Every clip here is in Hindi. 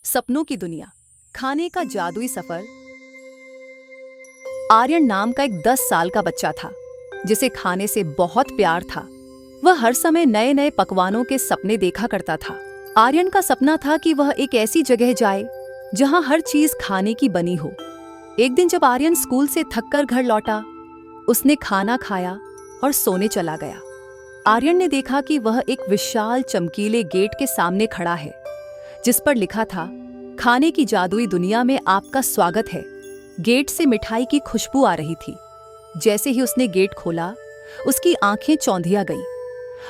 सपनों की दुनिया, खाने का जादुई सफर। आर्यन नाम का एक 10 साल का बच्चा था जिसे खाने से बहुत प्यार था। वह हर समय नए नए पकवानों के सपने देखा करता था। आर्यन का सपना था कि वह एक ऐसी जगह जाए जहां हर चीज खाने की बनी हो। एक दिन जब आर्यन स्कूल से थककर घर लौटा, उसने खाना खाया और सोने चला गया। आर्यन ने देखा कि वह एक विशाल चमकीले गेट के सामने खड़ा है जिस पर लिखा था, खाने की जादुई दुनिया में आपका स्वागत है। गेट से मिठाई की खुशबू आ रही थी। जैसे ही उसने गेट खोला, उसकी आंखें चौंधिया गईं।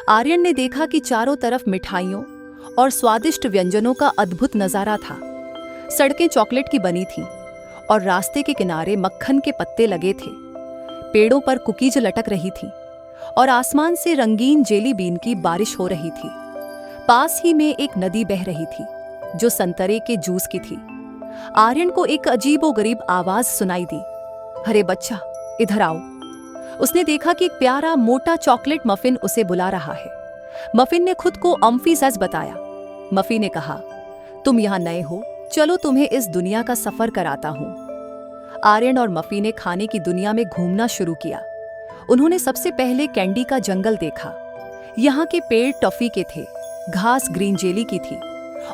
आर्यन ने देखा कि चारों तरफ मिठाइयों और स्वादिष्ट व्यंजनों का अद्भुत नजारा था। सड़कें चॉकलेट की बनी थीं और रास्ते के किनारे मक्खन के पत्ते लगे थे। पेड़ों पर कुकीज लटक रही थी और आसमान से रंगीन जेली बीन की बारिश हो रही थी। पास ही में एक नदी बह रही थी जो संतरे के जूस की थी। आर्यन को एक अजीबोगरीब आवाज सुनाई दी, अरे बच्चा, इधर आओ। उसने देखा कि एक प्यारा मोटा चॉकलेट मफिन उसे बुला रहा है। मफिन ने खुद को अम्फी सैज बताया। मफी ने कहा, तुम यहाँ नए हो, चलो तुम्हें इस दुनिया का सफर कराता हूँ। आर्यन और मफी ने खाने की दुनिया में घूमना शुरू किया। उन्होंने सबसे पहले कैंडी का जंगल देखा। यहाँ के पेड़ टॉफी के थे, घास ग्रीन जेली की थी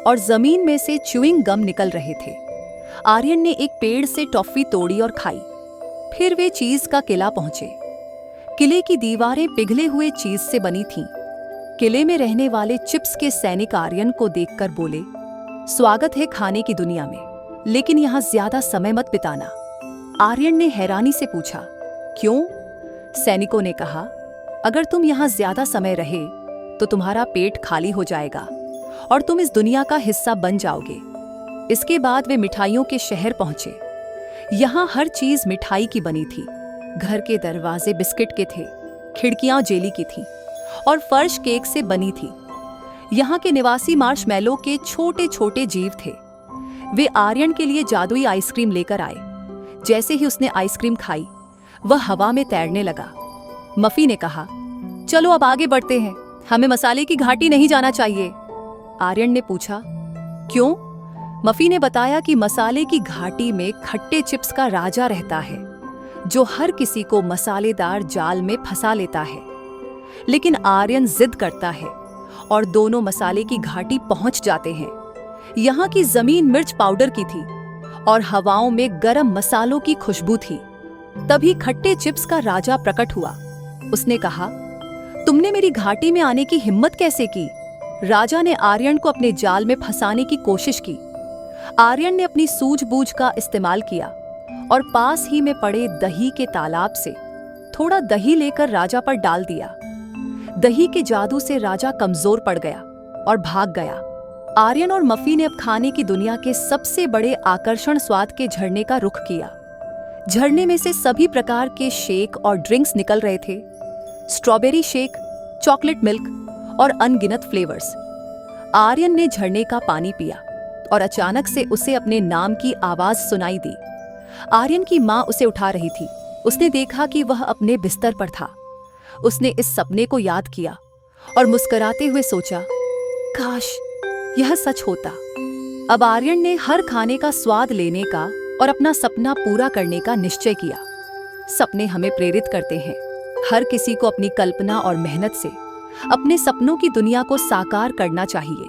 और जमीन में से च्यूइंग गम निकल रहे थे। आर्यन ने एक पेड़ से टॉफी तोड़ी और खाई। फिर वे चीज का किला पहुंचे। किले की दीवारें पिघले हुए चीज से बनी थीं। किले में रहने वाले चिप्स के सैनिक आर्यन को देखकर बोले, स्वागत है खाने की दुनिया में, लेकिन यहाँ ज्यादा समय मत बिताना। आर्यन ने हैरानी से पूछा, क्यों? सैनिकों ने कहा, अगर तुम यहाँ ज्यादा समय रहे तो तुम्हारा पेट खाली हो जाएगा और तुम इस दुनिया का हिस्सा बन जाओगे। इसके बाद वे मिठाइयों के शहर पहुंचे। यहाँ हर चीज मिठाई की बनी थी। घर के दरवाजे बिस्किट के थे, खिड़कियां जेली की थीं और फर्श केक से बनी थी। यहाँ के निवासी मार्शमैलो के छोटे छोटे जीव थे। वे आर्यन के लिए जादुई आइसक्रीम लेकर आए। जैसे ही उसने आइसक्रीम खाई, वह हवा में तैरने लगा। मफी ने कहा, चलो अब आगे बढ़ते हैं, हमें मसाले की घाटी नहीं जाना चाहिए। आर्यन ने पूछा, क्यों? मफी ने बताया कि मसाले की घाटी में खट्टे चिप्स का राजा रहता है जो हर किसी को मसालेदार जाल में फंसा लेता है। लेकिन आर्यन जिद करता है और दोनों मसाले की घाटी पहुंच जाते हैं। यहाँ की जमीन मिर्च पाउडर की थी और हवाओं में गरम मसालों की खुशबू थी। तभी खट्टे चिप्स का राजा प्रकट हुआ। उसने कहा, तुमने मेरी घाटी में आने की हिम्मत कैसे की? राजा ने आर्यन को अपने जाल में फंसाने की कोशिश की। आर्यन ने अपनी सूझबूझ का इस्तेमाल किया और पास ही में पड़े दही के तालाब से थोड़ा दही लेकर राजा पर डाल दिया। दही के जादू से राजा कमजोर पड़ गया और भाग गया। आर्यन और मफी ने अब खाने की दुनिया के सबसे बड़े आकर्षण स्वाद के झरने का रुख किया। झरने में से सभी प्रकार के शेक और ड्रिंक्स निकल रहे थे, स्ट्रॉबेरी शेक, चॉकलेट मिल्क और अनगिनत फ्लेवर्स। आर्यन ने झरने का पानी पिया और अचानक से उसे अपने नाम की आवाज सुनाई दी। आर्यन की माँ उसे उठा रही थी। उसने देखा कि वह अपने बिस्तर पर था। उसने इस सपने को याद किया और मुस्कुराते हुए सोचा, काश यह सच होता। अब आर्यन ने हर खाने का स्वाद लेने का और अपना सपना पूरा करने का निश्चय किया। सपने हमें प्रेरित करते हैं। हर किसी को अपनी कल्पना और मेहनत से अपने सपनों की दुनिया को साकार करना चाहिए।